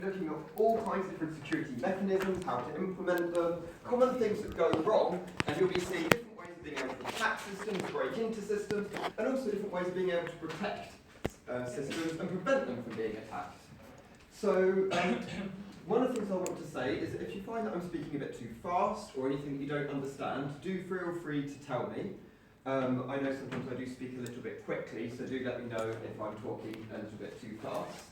Looking at all kinds of different security mechanisms, how to implement them, common things that go wrong, and you'll be seeing different ways of being able to attack systems, break into systems, and also different ways of being able to protect systems and prevent them from being attacked. So, one of the things I want to say is that if you find that I'm speaking a bit too fast or anything that you don't understand, do feel free to tell me. I know sometimes I do speak a little bit quickly, so do let me know if I'm talking a little bit too fast.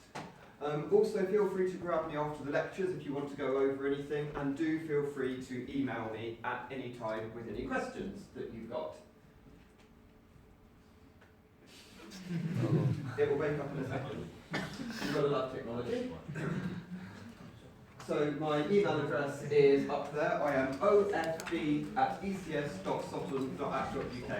Also, feel free to grab me after the lectures if you want to go over anything, and do feel free to email me at any time with any questions that you've got. It will wake up in a second. You've got to love technology. So my email address is up there. I am ofb@ecs.sutton.ac.uk.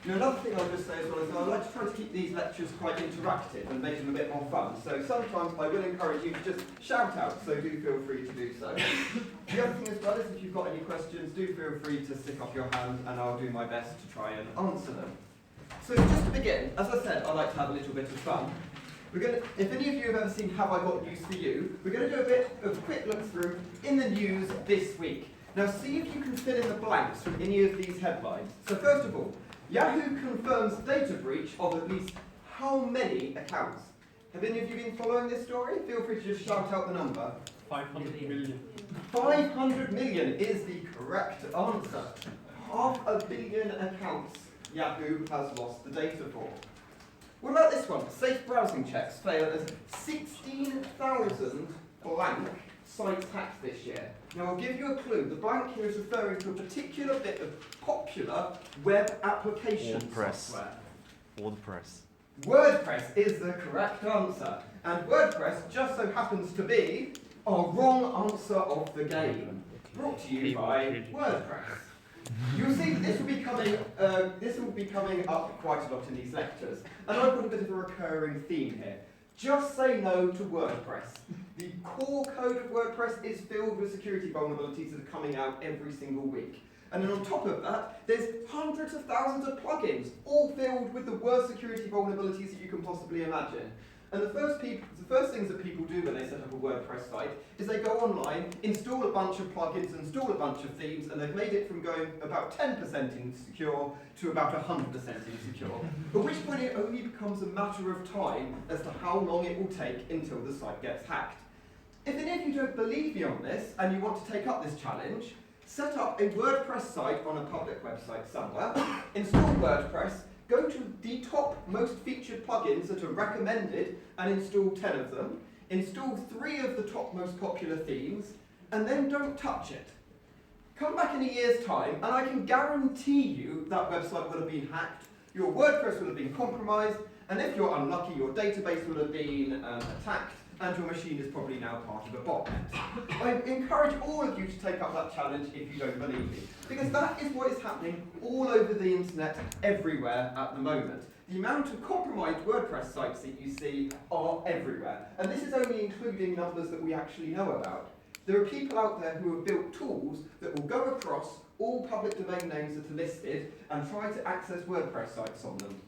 Now, another thing I'll just say as well is I like to try to keep these lectures quite interactive and make them a bit more fun. So sometimes I will encourage you to just shout out, so do feel free to do so. The other thing as well is if you've got any questions, do feel free to stick up your hand and I'll do my best to try and answer them. So just to begin, as I said, I like to have a little bit of fun. If any of you have ever seen Have I Got News For You, we're going to do a bit of a quick look through in the news this week. Now see if you can fill in the blanks from any of these headlines. So first of all, Yahoo confirms data breach of at least how many accounts? Have any of you been following this story? Feel free to just shout out the number. 500 million. 500 million is the correct answer. 500 million accounts Yahoo has lost the data for. What about this one? Safe browsing checks fail as 16,000 blank sites hacked this year. Now I'll give you a clue. The blank here is referring to a particular bit of popular web application software. WordPress. WordPress is the correct answer. And WordPress just so happens to be our wrong answer of the game. Brought to you by WordPress. You'll see this will be coming up quite a lot in these lectures. And I've got a bit of a recurring theme here. Just say no to WordPress. The core code of WordPress is filled with security vulnerabilities that are coming out every single week. And then on top of that, there's hundreds of thousands of plugins, all filled with the worst security vulnerabilities that you can possibly imagine. And the first things that people do when they set up a WordPress site is they go online, install a bunch of plugins, install a bunch of themes, and they've made it from going about 10% insecure to about 100% insecure. At which point it only becomes a matter of time as to how long it will take until the site gets hacked. If any of you don't believe me on this and you want to take up this challenge, set up a WordPress site on a public website somewhere, install WordPress, go to the top most featured plugins that are recommended and install 10 of them, install 3 of the top most popular themes, and then don't touch it. Come back in a year's time and I can guarantee you that website will have been hacked, your WordPress will have been compromised, and if you're unlucky, your database will have been attacked, and your machine is probably now part of a botnet. I encourage all of you to take up that challenge if you don't believe me, because that is what is happening all over the internet, everywhere at the moment. The amount of compromised WordPress sites that you see are everywhere, and this is only including numbers that we actually know about. There are people out there who have built tools that will go across all public domain names that are listed and try to access WordPress sites on them.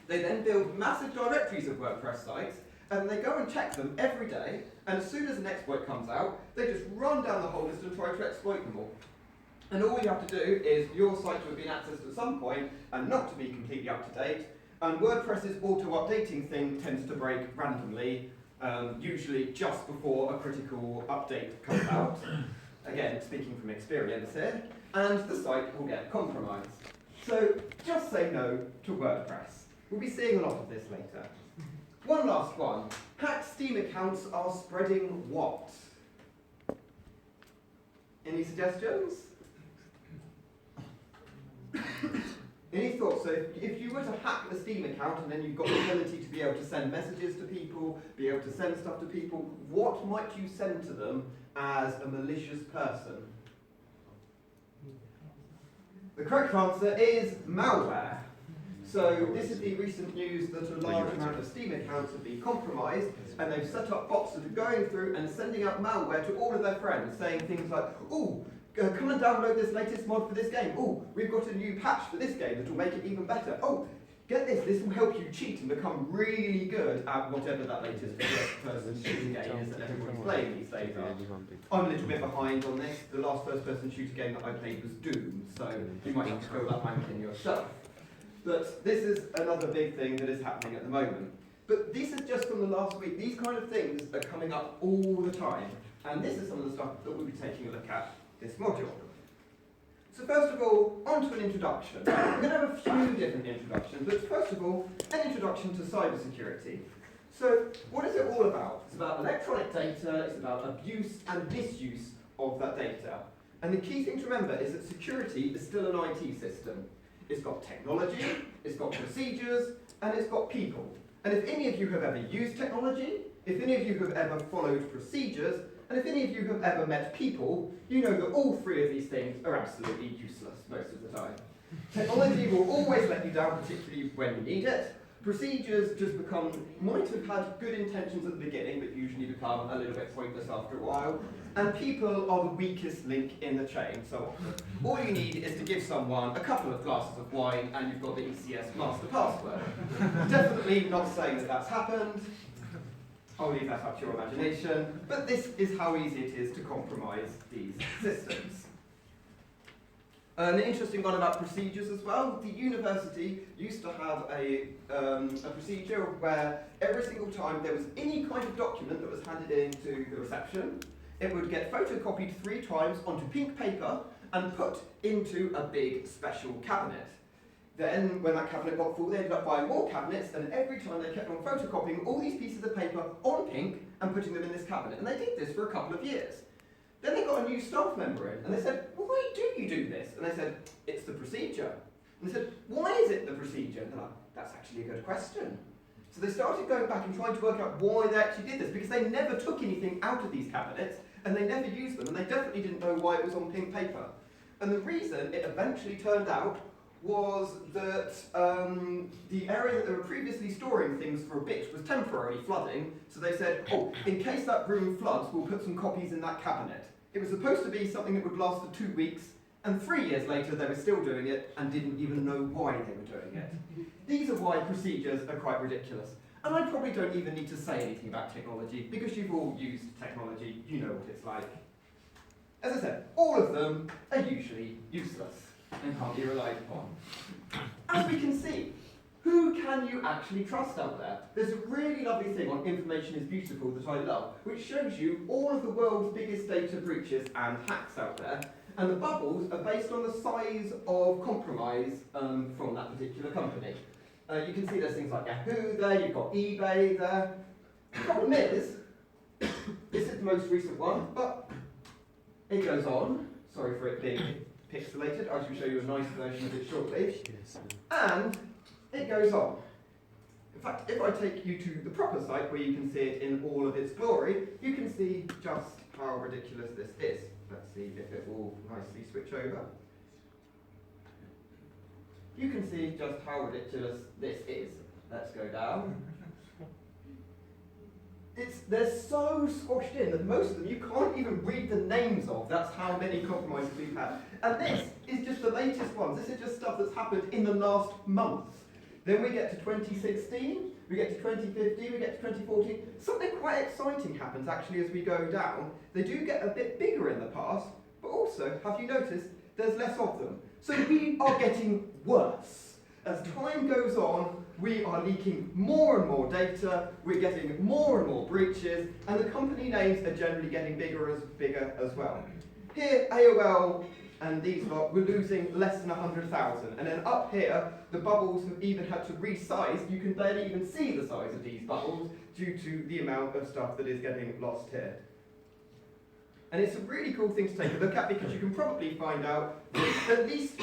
They then build massive directories of WordPress sites, and they go and check them every day, and as soon as an exploit comes out, they just run down the whole list and try to exploit them all. And all you have to do is your site to have been accessed at some point and not to be completely up to date, and WordPress's auto-updating thing tends to break randomly, usually just before a critical update comes out. Again, speaking from experience here, and the site will get compromised. So just say no to WordPress. We'll be seeing a lot of this later. One last one. Hacked Steam accounts are spreading what? Any suggestions? Any thoughts? So if you were to hack a Steam account and then you've got the ability to be able to send messages to people, be able to send stuff to people, what might you send to them as a malicious person? The correct answer is malware. So this is the recent news that a large amount of Steam accounts have been compromised, and they've set up bots that are going through and sending out malware to all of their friends, saying things like, "Ooh, come and download this latest mod for this game. Ooh, we've got a new patch for this game that will make it even better. Oh, Get this, this will help you cheat and become really good at whatever that latest first-person shooter game is that everybody's playing these days are. I'm a little bit behind on this. The last first-person shooter game that I played was Doom, so you might have to fill that blank in yourself. But this is another big thing that is happening at the moment. But this is just from the last week. These kind of things are coming up all the time. And this is some of the stuff that we'll be taking a look at this module. So first of all, on to an introduction. We're going to have a few different introductions, but first of all, an introduction to cybersecurity. So what is it all about? It's about electronic data, it's about abuse and misuse of that data. And the key thing to remember is that security is still an IT system. It's got technology, it's got procedures, and it's got people. And if any of you have ever used technology, if any of you have ever followed procedures, and if any of you have ever met people, you know that all three of these things are absolutely useless most of the time. Technology will always let you down, particularly when you need it. Procedures just might have had good intentions at the beginning, but usually become a little bit pointless after a while. And people are the weakest link in the chain so often. All you need is to give someone a couple of glasses of wine and you've got the ECS master password. Definitely not saying that that's happened. I'll leave that up to your imagination, but this is how easy it is to compromise these systems. An interesting one about procedures as well. The university used to have a procedure where every single time there was any kind of document that was handed in to the reception, it would get photocopied 3 times onto pink paper and put into a big special cabinet. Then, when that cabinet got full, they ended up buying more cabinets, and every time they kept on photocopying all these pieces of paper on pink and putting them in this cabinet. And they did this for a couple of years. Then they got a new staff member in, and they said, well, why do you do this? And they said, it's the procedure. And they said, why is it the procedure? And they're like, that's actually a good question. So they started going back and trying to work out why they actually did this, because they never took anything out of these cabinets, and they never used them, and they definitely didn't know why it was on pink paper. And the reason it eventually turned out was that the area that they were previously storing things for a bit was temporarily flooding, so they said, oh, in case that room floods, we'll put some copies in that cabinet. It was supposed to be something that would last for 2 weeks, and 3 years later they were still doing it and didn't even know why they were doing it. These are why procedures are quite ridiculous. And I probably don't even need to say anything about technology, because you've all used technology, you know what it's like. As I said, all of them are usually useless and can't be relied upon. As we can see, who can you actually trust out there? There's a really lovely thing on Information is Beautiful that I love, which shows you all of the world's biggest data breaches and hacks out there, and the bubbles are based on the size of compromise from that particular company. You can see there's things like Yahoo there, you've got eBay there. The problem is, this is the most recent one, but it goes on. Sorry for it being pixelated, I shall show you a nice version of it shortly. And it goes on. In fact, if I take you to the proper site where you can see it in all of its glory, you can see just how ridiculous this is. Let's see if it will nicely switch over. You can see just how ridiculous this is. Let's go down. They're so squashed in that most of them you can't even read the names of. That's how many compromises we've had. And this is just the latest ones. This is just stuff that's happened in the last month. Then we get to 2016, we get to 2015, we get to 2014. Something quite exciting happens actually as we go down. They do get a bit bigger in the past, but also, have you noticed, there's less of them. So we are getting worse. As time goes on, we are leaking more and more data, we're getting more and more breaches, and the company names are generally getting bigger as well. Here, AOL and these lot were losing less than 100,000, and then up here, the bubbles have even had to resize. You can barely even see the size of these bubbles due to the amount of stuff that is getting lost here. And it's a really cool thing to take a look at, because you can probably find out that at least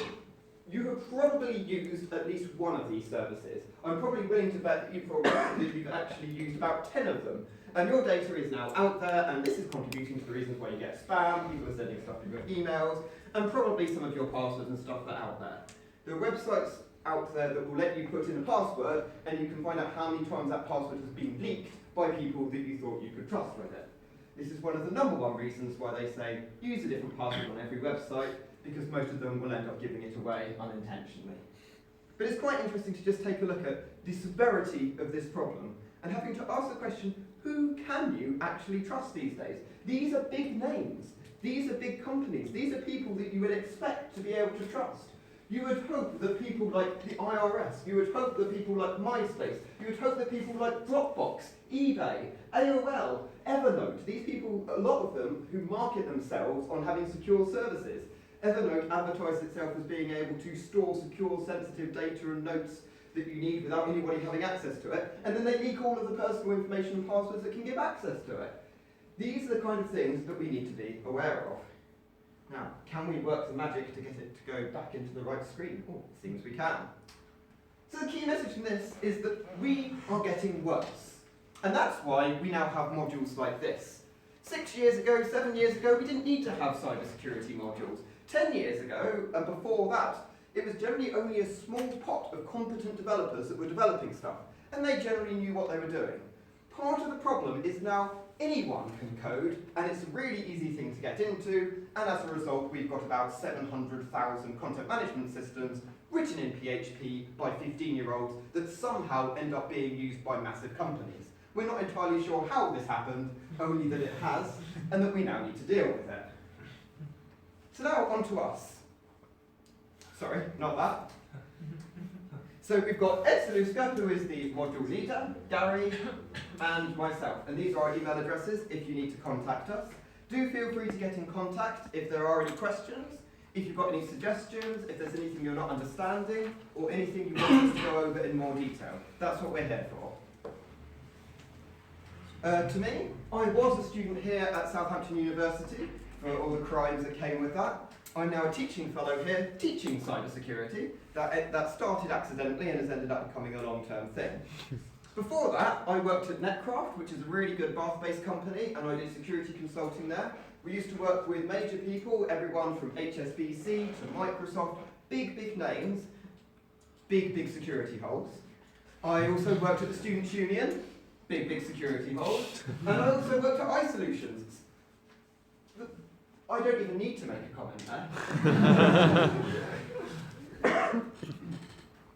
you have probably used at least one of these services. I'm probably willing to bet that you've actually used about 10 of them. And your data is now out there, and this is contributing to the reasons why you get spam, people are sending stuff to your emails, and probably some of your passwords and stuff that are out there. There are websites out there that will let you put in a password, and you can find out how many times that password has been leaked by people that you thought you could trust with it. This is one of the #1 reasons why they say use a different password on every website, because most of them will end up giving it away unintentionally. But it's quite interesting to just take a look at the severity of this problem and having to ask the question, who can you actually trust these days? These are big names. These are big companies. These are people that you would expect to be able to trust. You would hope that people like the IRS, you would hope that people like MySpace, you would hope that people like Dropbox, eBay, AOL, Evernote, these people, a lot of them who market themselves on having secure services. Evernote advertised itself as being able to store secure, sensitive data and notes that you need without anybody having access to it, and then they leak all of the personal information and passwords that can give access to it. These are the kind of things that we need to be aware of. Now, can we work the magic to get it to go back into the right screen? Oh, it seems we can. So the key message from this is that we are getting worse. And that's why we now have modules like this. 6 years ago, 7 years ago, we didn't need to have cybersecurity modules. 10 years ago, and before that, it was generally only a small pot of competent developers that were developing stuff, and they generally knew what they were doing. Part of the problem is now anyone can code, and it's a really easy thing to get into, and as a result, we've got about 700,000 content management systems written in PHP by 15-year-olds that somehow end up being used by massive companies. We're not entirely sure how this happened, only that it has, and that we now need to deal with it. So now on to us. Sorry, not that. So we've got Ed Saluska, who is the module leader, Gary, and myself. And these are our email addresses if you need to contact us. Do feel free to get in contact if there are any questions, if you've got any suggestions, if there's anything you're not understanding, or anything you want us to go over in more detail. That's what we're here for. To me, I was a student here at Southampton University for all the crimes that came with that. I'm now a teaching fellow here, teaching cybersecurity. That started accidentally and has ended up becoming a long-term thing. Before that, I worked at Netcraft, which is a really good Bath-based company, and I did security consulting there. We used to work with major people, everyone from HSBC to Microsoft, big names, big security holes. I also worked at the Students' Union, big security holes, and I also worked at iSolutions. I don't even need to make a comment there.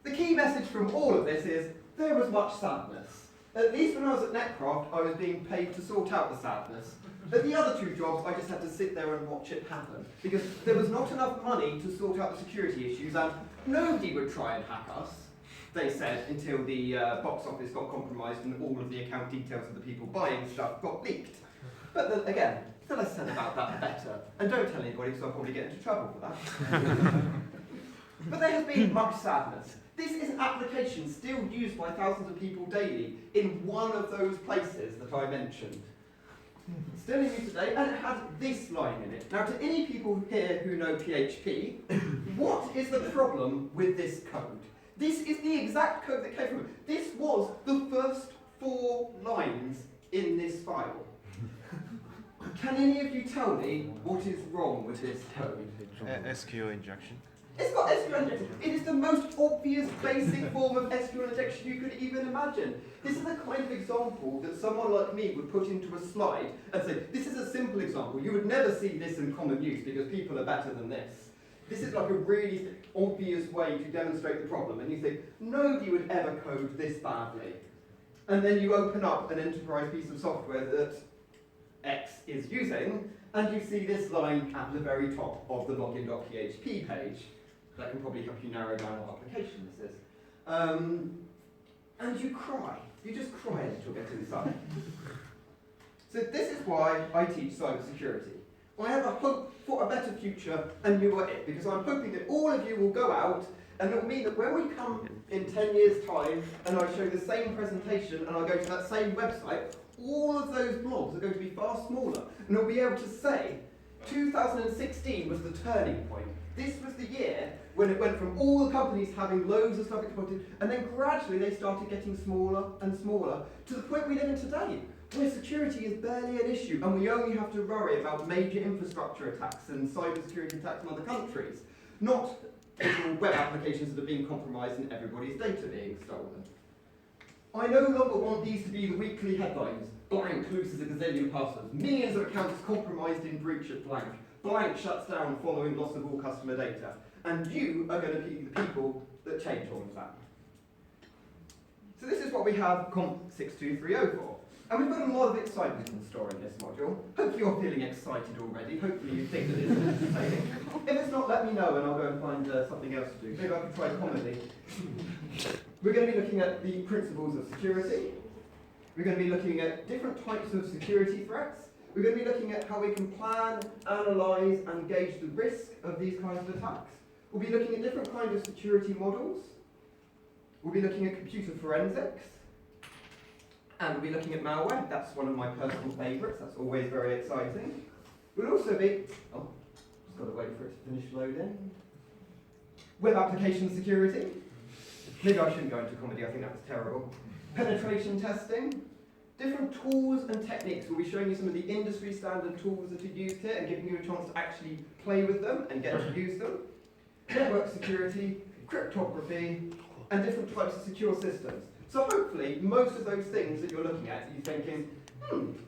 The key message from all of this is, there was much sadness. At least when I was at Netcraft, I was being paid to sort out the sadness. At the other two jobs, I just had to sit there and watch it happen, because there was not enough money to sort out the security issues, and nobody would try and hack us, they said, until the box office got compromised and all of the account details of the people buying stuff got leaked. But then, again, the less said about that, the better. And don't tell anybody, because I'll probably get into trouble for that. But there has been much sadness. This is an application still used by thousands of people daily in one of those places that I mentioned. Still in use today, and it has this line in it. Now, to any people here who know PHP, what is the problem with this code? This is the exact code that came from it. This was the first 4 lines in this file. Can any of you tell me what is wrong with this code? SQL injection. It's got SQL injection. It is the most obvious, basic form of SQL injection you could even imagine. This is the kind of example that someone like me would put into a slide and say, this is a simple example. You would never see this in common use because people are better than this. This is like a really obvious way to demonstrate the problem. And you think, nobody would ever code this badly. And then you open up an enterprise piece of software that X is using, and you see this line at the very top of the login.php page. That can probably help you narrow down what application this is. And you cry. You just cry a little bit inside. So this is why I teach cybersecurity. I have a hope for a better future, and you are it, because I'm hoping that all of you will go out, and it will mean that when we come in 10 years' time, and I show the same presentation, and I go to that same website, all of those blogs are going to be far smaller, and I'll be able to say, 2016 was the turning point. This was the year when it went from all the companies having loads of stuff exported, and then gradually they started getting smaller and smaller, to the point we live in today, where security is barely an issue, and we only have to worry about major infrastructure attacks and cybersecurity attacks in other countries, not little web applications that are being compromised and everybody's data being stolen. I no longer want these to be the weekly headlines. Blank loses a gazillion passwords. Millions of accounts compromised in breach at blank. Blank shuts down following loss of all customer data. And you are going to be the people that change all of that. So this is what we have Comp 6230 for. And we've got a lot of excitement in store in this module. Hopefully you're feeling excited already. Hopefully you think that it's entertaining. If it's not, let me know and I'll go and find something else to do. Maybe I can try comedy. We're going to be looking at the principles of security. We're going to be looking at different types of security threats. We're going to be looking at how we can plan, analyse and gauge the risk of these kinds of attacks. We'll be looking at different kinds of security models. We'll be looking at computer forensics. And we'll be looking at malware. That's one of my personal favourites. That's always very exciting. We'll also be, just got to wait for it to finish loading. Web application security. Maybe I shouldn't go into comedy, I think that's terrible. Penetration testing. Different tools and techniques. We'll be showing you some of the industry standard tools that are used here and giving you a chance to actually play with them and get to use them. Network security, cryptography, and different types of secure systems. So hopefully, most of those things that you're looking at, you're thinking,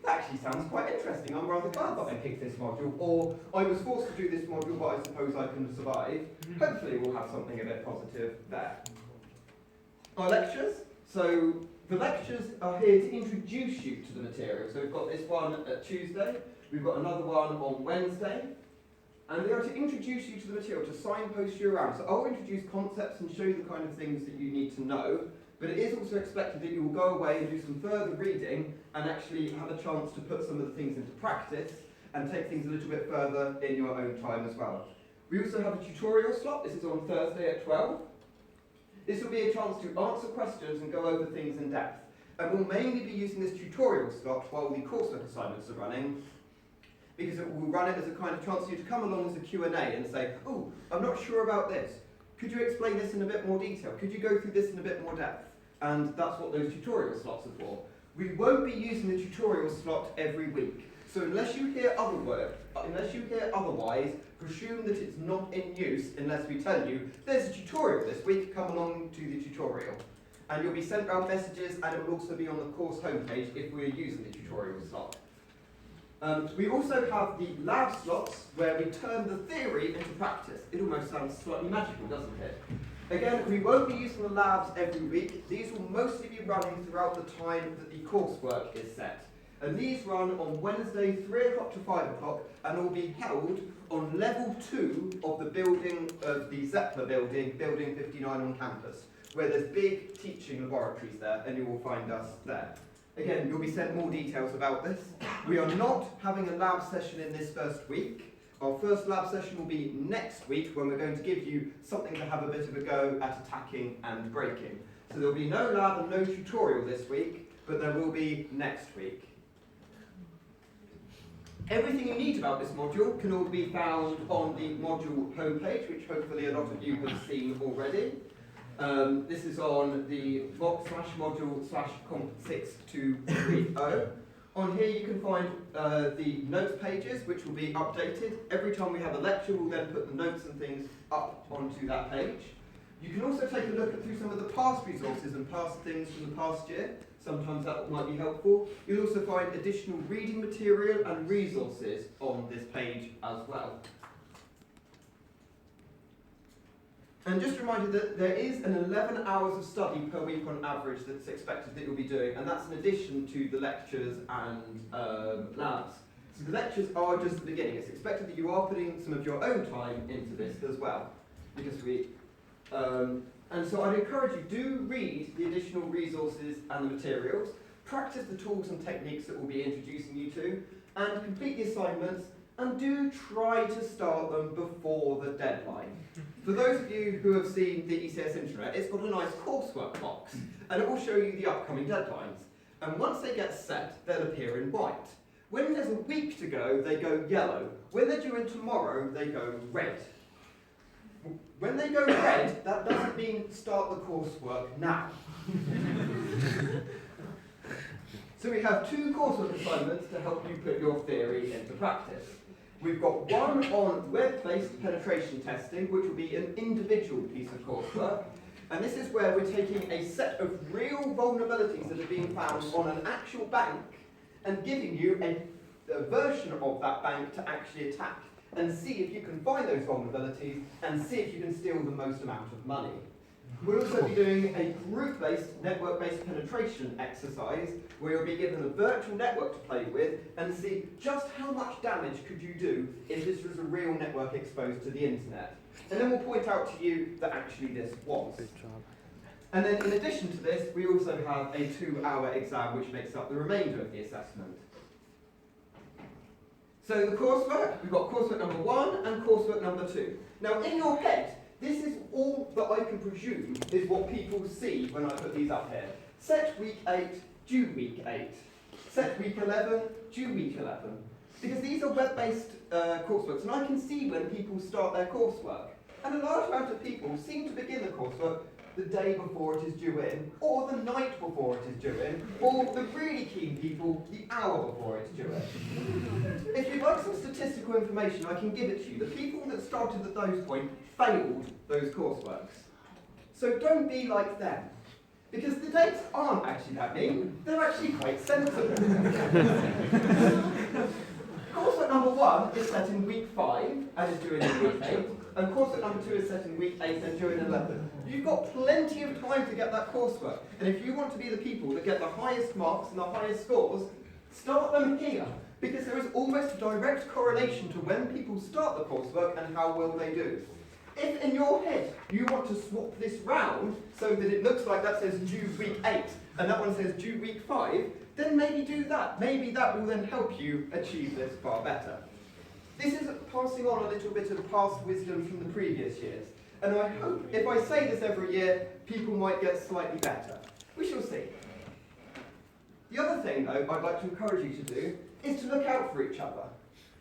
that actually sounds quite interesting. I'm rather glad that I picked this module, or I was forced to do this module, but I suppose I can survive. Hopefully we'll have something a bit positive there. Our lectures. So the lectures are here to introduce you to the material. So we've got this one at Tuesday, we've got another one on Wednesday, and they are to introduce you to the material, to signpost you around. So I'll introduce concepts and show you the kind of things that you need to know. But it is also expected that you will go away and do some further reading and actually have a chance to put some of the things into practice and take things a little bit further in your own time as well. We also have a tutorial slot. This is on Thursday at 12. This will be a chance to answer questions and go over things in depth. And we'll mainly be using this tutorial slot while the coursework assignments are running, because it will run it as a kind of chance for you to come along as a Q&A and say, oh, I'm not sure about this. Could you explain this in a bit more detail? Could you go through this in a bit more depth? And that's what those tutorial slots are for. We won't be using the tutorial slot every week. So unless you hear otherwise, presume that it's not in use unless we tell you, there's a tutorial this week, come along to the tutorial. And you'll be sent around messages, and it will also be on the course homepage if we're using the tutorial slot. We also have the lab slots where we turn the theory into practice. It almost sounds slightly magical, doesn't it? Again, we won't be using the labs every week. These will mostly be running throughout the time that the coursework is set. And these run on Wednesday, 3 o'clock to 5 o'clock, and will be held on level 2 of the building, of the Zeppler building, building 59 on campus, where there's big teaching laboratories there, and you will find us there. Again, you'll be sent more details about this. We are not having a lab session in this first week. Our first lab session will be next week, when we're going to give you something to have a bit of a go at attacking and breaking. So there'll be no lab and no tutorial this week, but there will be next week. Everything you need about this module can all be found on the module homepage, which hopefully a lot of you have seen already. This is on the box/module/comp6230. On here you can find the notes pages, which will be updated. Every time we have a lecture, we'll then put the notes and things up onto that page. You can also take a look through some of the past resources and past things from the past year. Sometimes that might be helpful. You'll also find additional reading material and resources on this page as well. And just a reminder that there is an 11 hours of study per week on average that's expected that you'll be doing, and that's in addition to the lectures and labs. So the lectures are just the beginning. It's expected that you are putting some of your own time into this as well. And so I'd encourage you, do read the additional resources and the materials, practice the tools and techniques that we'll be introducing you to, and complete the assignments, and do try to start them before the deadline. For those of you who have seen the ECS Intranet, it's got a nice coursework box, and it will show you the upcoming deadlines. And once they get set, they'll appear in white. When there's a week to go, they go yellow. When they're due in tomorrow, they go red. When they go red, that doesn't mean start the coursework now. So we have 2 coursework assignments to help you put your theory into practice. We've got one on web-based penetration testing, which will be an individual piece of coursework. And this is where we're taking a set of real vulnerabilities that are being found on an actual bank and giving you a version of that bank to actually attack and see if you can find those vulnerabilities and see if you can steal the most amount of money. We'll also be doing a group-based, network-based penetration exercise where you'll be given a virtual network to play with and see just how much damage could you do if this was a real network exposed to the internet. And then we'll point out to you that actually this was. And then in addition to this, we also have a 2-hour exam which makes up the remainder of the assessment. So the coursework, we've got coursework number 1 and coursework number 2. Now in your head, this is all that I can presume is what people see when I put these up here. Set week 8, due week 8. Set week 11, due week 11. Because these are web-based courseworks, and I can see when people start their coursework. And a large amount of people seem to begin the coursework the day before it is due in, or the night before it is due in, or the really keen people, the hour before it's due in. If you'd like some statistical information, I can give it to you. The people that started at those points failed those courseworks. So don't be like them. Because the dates aren't actually that mean, they're actually quite sensible. Coursework number 1 is set in week 5 and is due in week 8. And coursework number 2 is set in week 8 and due in 11. You've got plenty of time to get that coursework. And if you want to be the people that get the highest marks and the highest scores, start them here. Because there is almost a direct correlation to when people start the coursework and how well they do. If in your head you want to swap this round so that it looks like that says due week 8 and that one says due week 5, then maybe do that. Maybe that will then help you achieve this far better. This is passing on a little bit of past wisdom from the previous years. And I hope if I say this every year, people might get slightly better. We shall see. The other thing, though, I'd like to encourage you to do is to look out for each other.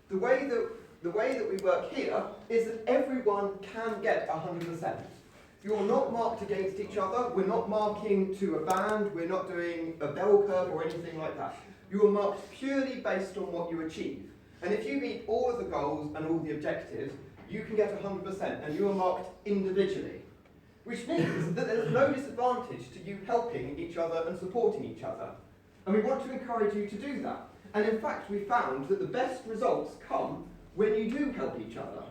The way that we work here is that everyone can get 100%. You're not marked against each other. We're not marking to a band. We're not doing a bell curve or anything like that. You are marked purely based on what you achieve. And if you meet all of the goals and all the objectives, you can get 100%, and you are marked individually. Which means that there's no disadvantage to you helping each other and supporting each other. And we want to encourage you to do that. And in fact, we found that the best results come when you do help each other.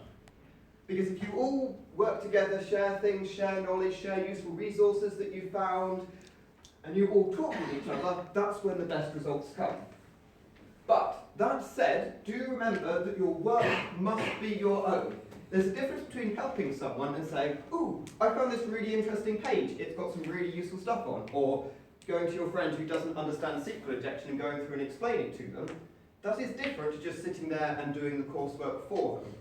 Because if you all work together, share things, share knowledge, share useful resources that you found, and you all talk with each other, that's when the best results come. But that said, do remember that your work must be your own. There's a difference between helping someone and saying, ooh, I found this really interesting page, it's got some really useful stuff on, or going to your friend who doesn't understand SQL injection and going through and explaining to them. That is different to just sitting there and doing the coursework for them.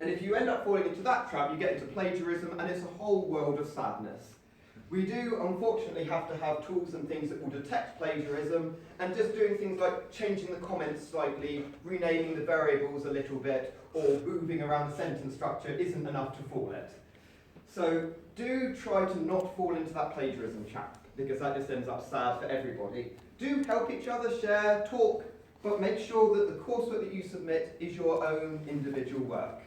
And if you end up falling into that trap, you get into plagiarism, and it's a whole world of sadness. We do, unfortunately, have to have tools and things that will detect plagiarism, and just doing things like changing the comments slightly, renaming the variables a little bit, or moving around the sentence structure isn't enough to fool it. So do try to not fall into that plagiarism trap, because that just ends up sad for everybody. Do help each other, share, talk, but make sure that the coursework that you submit is your own individual work.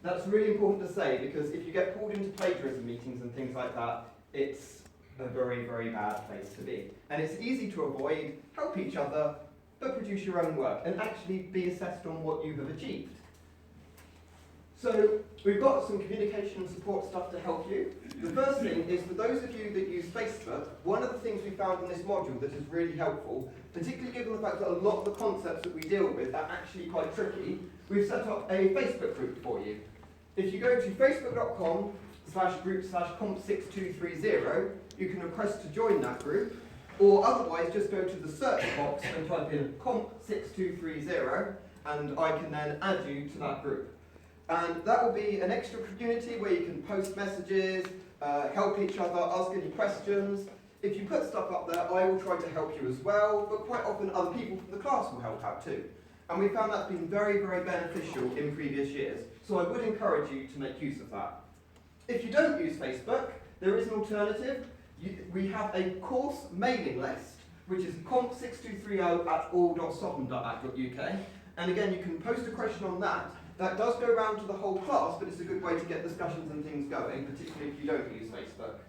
That's really important to say, because if you get pulled into plagiarism meetings and things like that, it's a very, very bad place to be. And it's easy to avoid. Help each other, but produce your own work and actually be assessed on what you have achieved. So we've got some communication and support stuff to help you. The first thing is, for those of you that use Facebook, one of the things we found in this module that is really helpful, particularly given the fact that a lot of the concepts that we deal with are actually quite tricky, we've set up a Facebook group for you. If you go to facebook.com/group/comp6230, you can request to join that group, or otherwise just go to the search box and type in comp6230, and I can then add you to that group. And that will be an extra community where you can post messages, help each other, ask any questions. If you put stuff up there, I will try to help you as well, but quite often other people from the class will help out too. And we found that's been very, very beneficial in previous years. So I would encourage you to make use of that. If you don't use Facebook, there is an alternative. We have a course mailing list, which is comp6230@all.sodom.ac.uk. And again, you can post a question on that. That does go around to the whole class, but it's a good way to get discussions and things going, particularly if you don't use Facebook.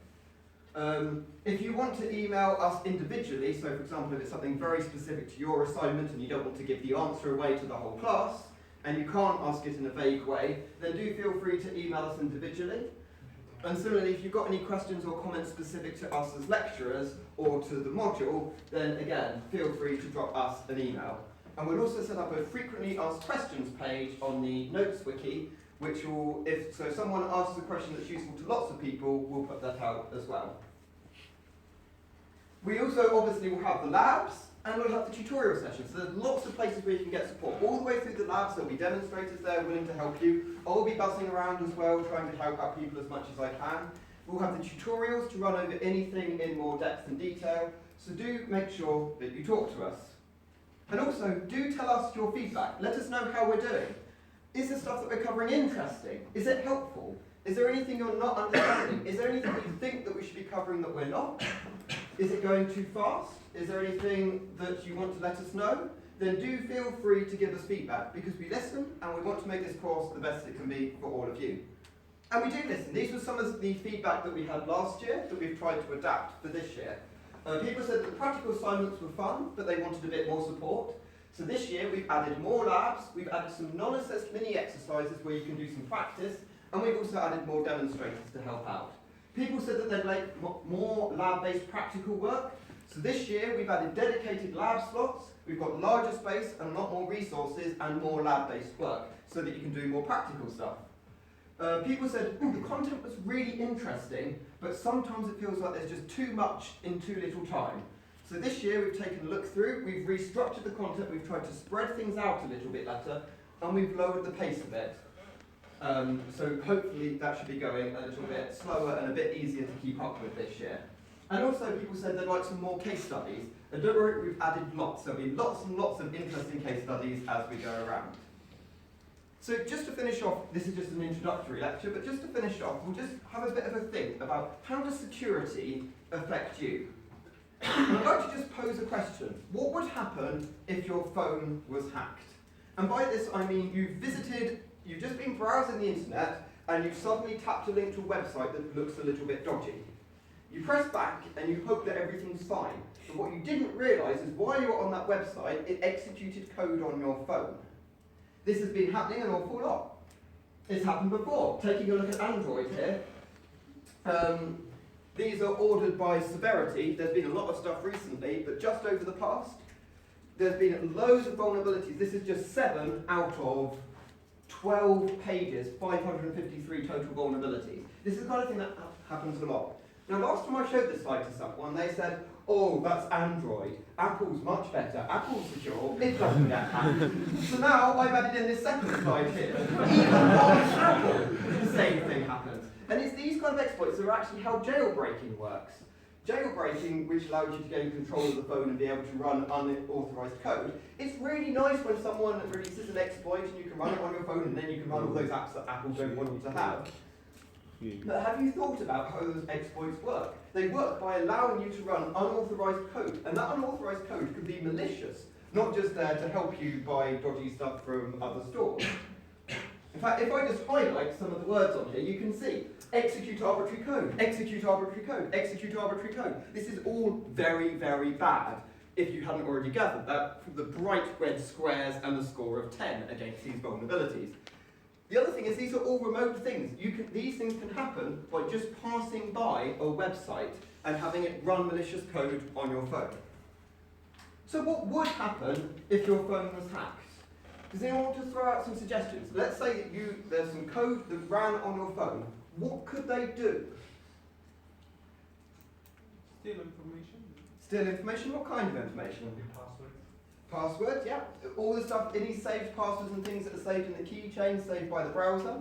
If you want to email us individually, so for example, if it's something very specific to your assignment and you don't want to give the answer away to the whole class, and you can't ask it in a vague way, then do feel free to email us individually. And similarly, if you've got any questions or comments specific to us as lecturers or to the module, then again, feel free to drop us an email. And we'll also set up a frequently asked questions page on the notes wiki, which will, if someone asks a question that's useful to lots of people, we'll put that out as well. We also obviously will have the labs, and we'll have the tutorial sessions. So there's lots of places where you can get support. All the way through the labs, there'll be demonstrators there willing to help you. I'll be buzzing around as well, trying to help out people as much as I can. We'll have the tutorials to run over anything in more depth and detail. So do make sure that you talk to us. And also, do tell us your feedback. Let us know how we're doing. Is the stuff that we're covering interesting? Is it helpful? Is there anything you're not understanding? Is there anything you think that we should be covering that we're not? Is it going too fast? Is there anything that you want to let us know? Then do feel free to give us feedback, because we listen and we want to make this course the best it can be for all of you. And we do listen. These were some of the feedback that we had last year that we've tried to adapt for this year. People said that the practical assignments were fun, but they wanted a bit more support. So this year we've added more labs, we've added some non-assessed mini exercises where you can do some practice, and we've also added more demonstrators to help out. People said that they'd like more lab-based practical work. So this year we've added dedicated lab slots, we've got larger space and a lot more resources and more lab-based work so that you can do more practical stuff. People said, the content was really interesting, but sometimes it feels like there's just too much in too little time. So this year we've taken a look through, we've restructured the content, we've tried to spread things out a little bit better, and we've lowered the pace a bit. So hopefully that should be going a little bit slower and a bit easier to keep up with this year. And also people said they'd like some more case studies. And don't worry, we've added lots. There'll be lots and lots of interesting case studies as we go around. So just to finish off, this is just an introductory lecture, but just to finish off, we'll just have a bit of a think about how does security affect you? And I'd like to just pose a question. What would happen if your phone was hacked? And by this I mean you've just been browsing the internet and you've suddenly tapped a link to a website that looks a little bit dodgy. You press back and you hope that everything's fine. But what you didn't realise is while you were on that website, it executed code on your phone. This has been happening an awful lot. It's happened before. Taking a look at Android here. These are ordered by severity. There's been a lot of stuff recently, but just over the past, there's been loads of vulnerabilities. This is just 7 out of 12 pages, 553 total vulnerabilities. This is the kind of thing that happens a lot. Now, last time I showed this slide to someone, they said, oh, that's Android. Apple's much better. Apple's secure. It doesn't get hacked. So now I've added in this second slide here. Even on Apple, the same thing happens. And it's these kind of exploits that are actually how jailbreaking works. Jailbreaking, which allows you to gain control of the phone and be able to run unauthorized code, it's really nice when someone releases an exploit and you can run it on your phone and then you can run all those apps that Apple don't want you to have. But have you thought about how those exploits work? They work by allowing you to run unauthorized code, and that unauthorized code could be malicious, not just there to help you buy dodgy stuff from other stores. In fact, if I just highlight some of the words on here, you can see execute arbitrary code, execute arbitrary code, execute arbitrary code. This is all very, very bad, if you hadn't already gathered that from the bright red squares and the score of 10 against these vulnerabilities. The other thing is these are all remote things. These things can happen by just passing by a website and having it run malicious code on your phone. So what would happen if your phone was hacked? Does anyone want to throw out some suggestions? Let's say that there's some code that ran on your phone. What could they do? Steal information. Steal information? What kind of information? Passwords, yeah. All the stuff, any saved passwords and things that are saved in the keychain, saved by the browser.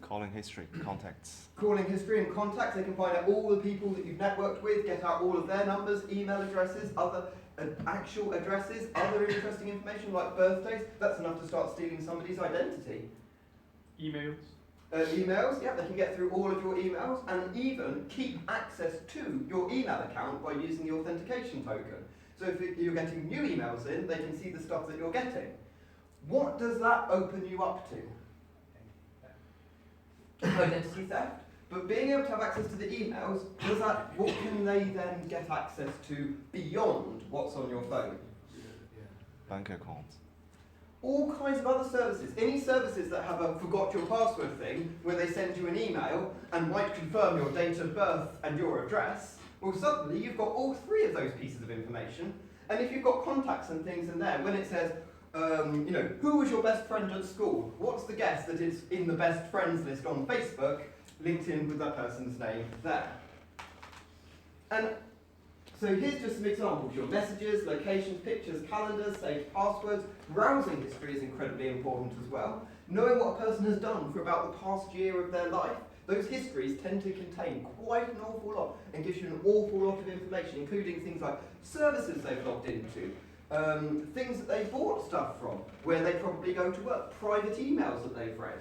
Calling history, contacts. Calling history and contacts, they can find out all the people that you've networked with, get out all of their numbers, email addresses, other actual addresses, other interesting information like birthdays. That's enough to start stealing somebody's identity. Emails. Emails, yeah, they can get through all of your emails and even keep access to your email account by using the authentication token. So if you're getting new emails in, they can see the stuff that you're getting. What does that open you up to? Identity theft. But being able to have access to the emails, what can they then get access to beyond what's on your phone? Bank accounts. all kinds of other services. Any services that have a forgot your password thing, where they send you an email and might confirm your date of birth and your address, well, suddenly you've got all three of those pieces of information. And if you've got contacts and things in there, when it says, you know, who was your best friend at school? What's the guess that is in the best friends list on Facebook, linked in with that person's name there? And so here's just some examples. Your messages, locations, pictures, calendars, saved passwords. Browsing history is incredibly important as well. Knowing what a person has done for about the past year of their life. Those histories tend to contain quite an awful lot and gives you an awful lot of information, including things like services they've logged into, things that they bought stuff from, where they probably go to work, private emails that they've read,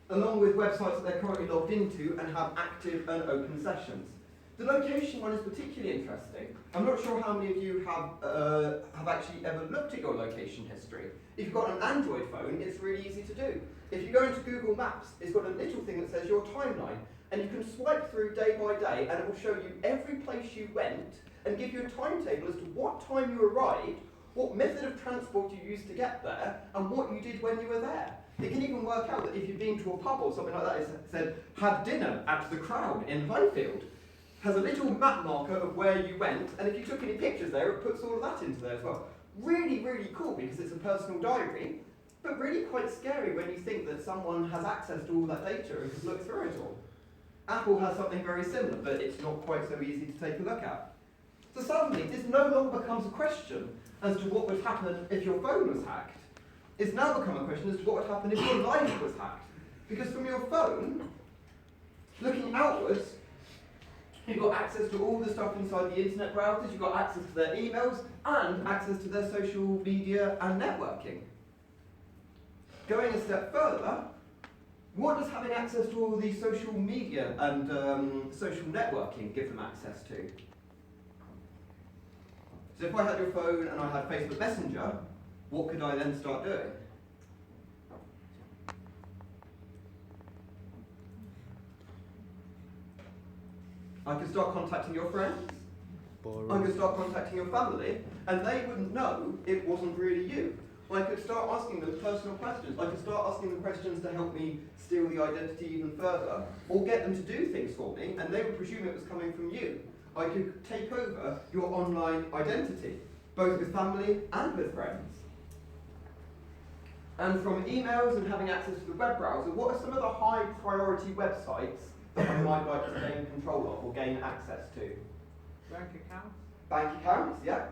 along with websites that they're currently logged into and have active and open sessions. The location one is particularly interesting. I'm not sure how many of you have actually ever looked at your location history. If you've got an Android phone, it's really easy to do. If you go into Google Maps, it's got a little thing that says your timeline, and you can swipe through day by day, and it will show you every place you went, and give you a timetable as to what time you arrived, what method of transport you used to get there, and what you did when you were there. It can even work out that if you've been to a pub or something like that, it said, had dinner at the Crown in Highfield. Has a little map marker of where you went, and if you took any pictures there, it puts all of that into there as well. Really, really cool because it's a personal diary, but really quite scary when you think that someone has access to all that data and can look through it all. Apple has something very similar, but it's not quite so easy to take a look at. So suddenly, this no longer becomes a question as to what would happen if your phone was hacked. It's now become a question as to what would happen if your life was hacked. Because from your phone, looking outwards, you've got access to all the stuff inside the internet browsers, you've got access to their emails, and access to their social media and networking. Going a step further, what does having access to all these social media and social networking give them access to? So if I had your phone and I had Facebook Messenger, what could I then start doing? I could start contacting your friends. I could start contacting your family, and they wouldn't know it wasn't really you. I could start asking them personal questions. I could start asking them questions to help me steal the identity even further, or get them to do things for me, and they would presume it was coming from you. I could take over your online identity, both with family and with friends. And from emails and having access to the web browser, what are some of the high priority websites that I might like to gain control of or gain access to? Bank accounts. Bank accounts, yeah.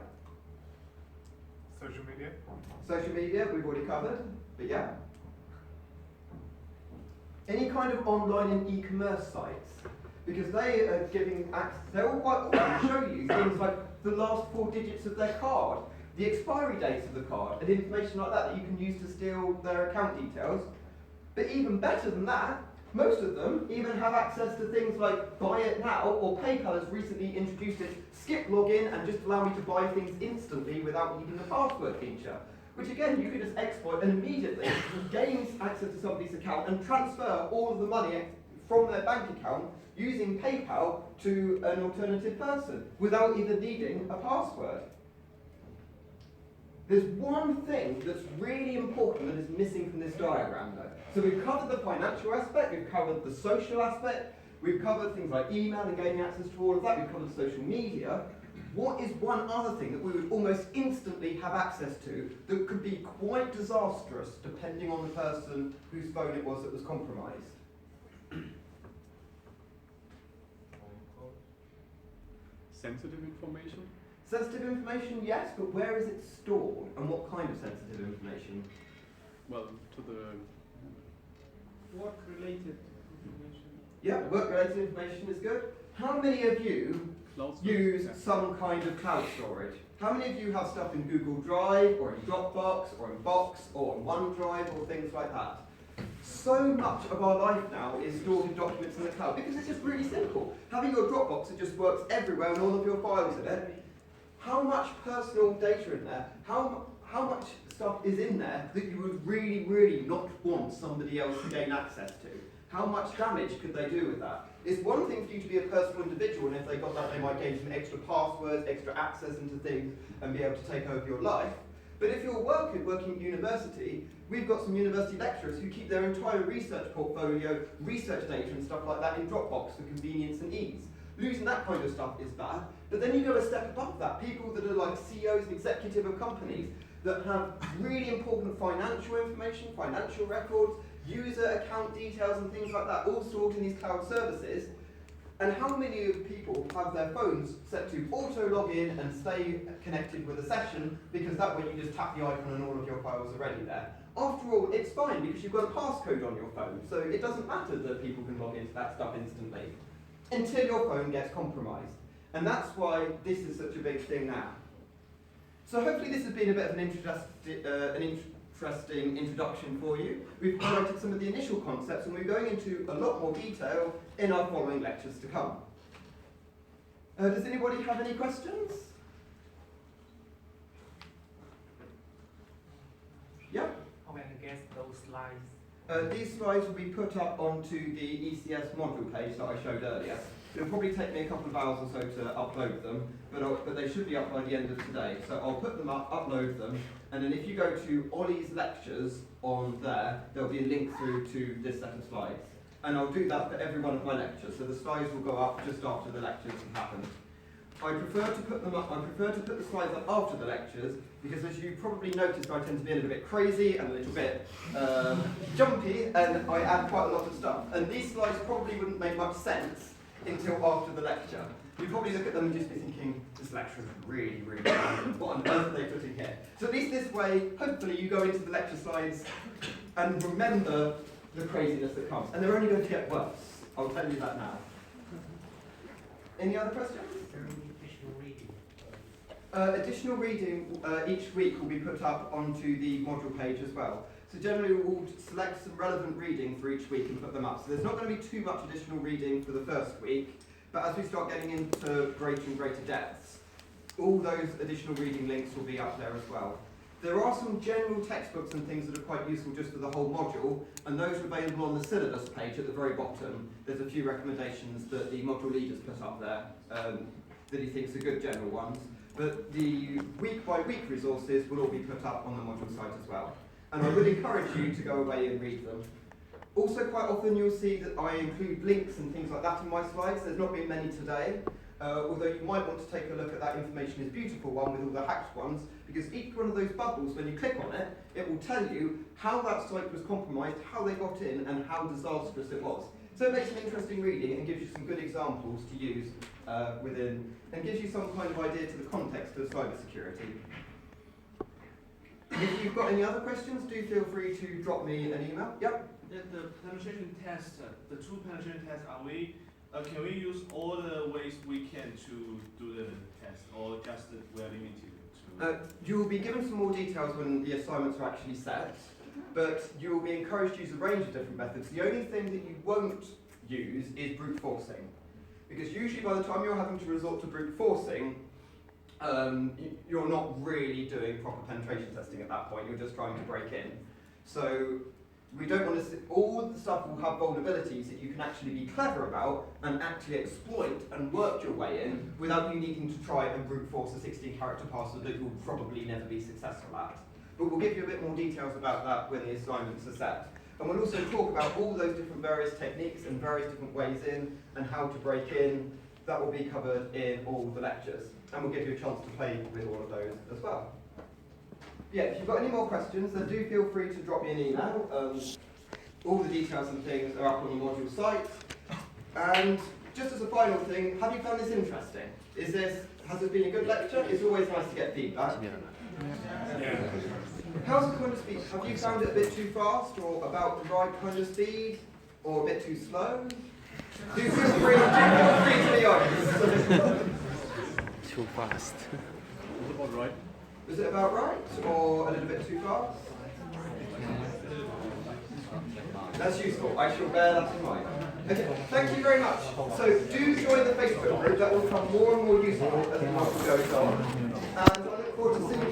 Social media. Social media, we've already covered, but yeah. Any kind of online and e-commerce sites, because they are giving access, they're all quite often show you things like the last 4 digits of their card, the expiry date of the card, and information like that that you can use to steal their account details. But even better than that, most of them even have access to things like Buy It Now, or PayPal has recently introduced its skip login and just allow me to buy things instantly without needing the password feature. Which again, you could just exploit and immediately gain access to somebody's account and transfer all of the money from their bank account using PayPal to an alternative person without even needing a password. There's one thing that's really important that is missing from this diagram though. So we've covered the financial aspect, we've covered the social aspect, we've covered things like email and gaining access to all of that, we've covered social media. What is one other thing that we would almost instantly have access to that could be quite disastrous depending on the person whose phone it was that was compromised? Sensitive information. Sensitive information, yes, but where is it stored and what kind of sensitive information? Well, to the work-related information. Yeah, work-related information is good. How many of you use some kind of cloud storage? How many of you have stuff in Google Drive, or in Dropbox, or in Box, or in OneDrive, or things like that? So much of our life now is stored in documents in the cloud because it's just really simple. Having your Dropbox, it just works everywhere and all of your files in it. How much personal data in there? How much stuff is in there that you would really, really not want somebody else to gain access to? How much damage could they do with that? It's one thing for you to be a personal individual, and if they got that, they might gain some extra passwords, extra access into things, and be able to take over your life. But if you're working at university, we've got some university lecturers who keep their entire research portfolio, research data and stuff like that in Dropbox for convenience and ease. Losing that kind of stuff is bad, but then you go a step above that. People that are like CEOs and executive of companies that have really important financial information, financial records, user account details and things like that, all stored in these cloud services. And how many of people have their phones set to auto log in and stay connected with a session, because that way you just tap the icon and all of your files are already there. After all, it's fine because you've got a passcode on your phone, so it doesn't matter that people can log into that stuff instantly until your phone gets compromised. And that's why this is such a big thing now. So hopefully this has been a bit of an interesting introduction for you. We've highlighted some of the initial concepts and we're going into a lot more detail in our following lectures to come. Does anybody have any questions? Yeah? How can I guess those slides? These slides will be put up onto the ECS module page that I showed earlier. It'll probably take me a couple of hours or so to upload them, but they should be up by the end of today. So I'll put them up, upload them, and then if you go to Ollie's lectures on there, there'll be a link through to this set of slides. And I'll do that for every one of my lectures, so the slides will go up just after the lectures have happened. I prefer to put the slides up after the lectures, because as you probably noticed, I tend to be a little bit crazy and a little bit jumpy, and I add quite a lot of stuff. And these slides probably wouldn't make much sense until after the lecture. You probably look at them and just be thinking, this lecture is really, really random. What on earth are they putting here? So at least this way, hopefully you go into the lecture slides and remember the craziness that comes. And they're only going to get worse. I'll tell you that now. Any other questions? Additional reading each week will be put up onto the module page as well. So generally we'll select some relevant reading for each week and put them up. So there's not going to be too much additional reading for the first week, but as we start getting into greater and greater depths, all those additional reading links will be up there as well. There are some general textbooks and things that are quite useful just for the whole module, and those are available on the syllabus page at the very bottom. There's a few recommendations that the module leader's put up there that he thinks are good general ones. But the week-by-week resources will all be put up on the module site as well. And I would encourage you to go away and read them. Also, quite often you'll see that I include links and things like that in my slides. There's not been many today, although you might want to take a look at that Information is Beautiful one with all the hacked ones, because each one of those bubbles, when you click on it, it will tell you how that site was compromised, how they got in, and how disastrous it was. So it makes an interesting reading and gives you some good examples to use within, and gives you some kind of idea to the context of cybersecurity. If you've got any other questions, do feel free to drop me an email. Yep. The penetration test, the two penetration tests, can we use all the ways we can to do the test, or just we are limited to? You will be given some more details when the assignments are actually set, but you will be encouraged to use a range of different methods. The only thing that you won't use is brute forcing, because usually by the time you're having to resort to brute forcing, you're not really doing proper penetration testing at that point, you're just trying to break in. So we don't want to, all the stuff will have vulnerabilities that you can actually be clever about and actually exploit and work your way in without you needing to try and brute force a 16-character password that you'll probably never be successful at. But we'll give you a bit more details about that when the assignments are set. And we'll also talk about all those different various techniques and various different ways in and how to break in. That will be covered in all the lectures. And we'll give you a chance to play with all of those as well. Yeah, if you've got any more questions, then do feel free to drop me an email. All the details and things are up on the module site. And just as a final thing, have you found this interesting? Has it been a good lecture? It's always nice to get feedback. Yeah. How's the kind of speed? Have you found it a bit too fast, or about the right kind of speed, or a bit too slow? Do feel free to be honest. Too fast. What about right? Was it about right, or a little bit too fast? That's useful. I shall bear that in mind. Okay, thank you very much. So do join the Facebook group. That will become more and more useful as the month goes on. And I look forward to seeing you.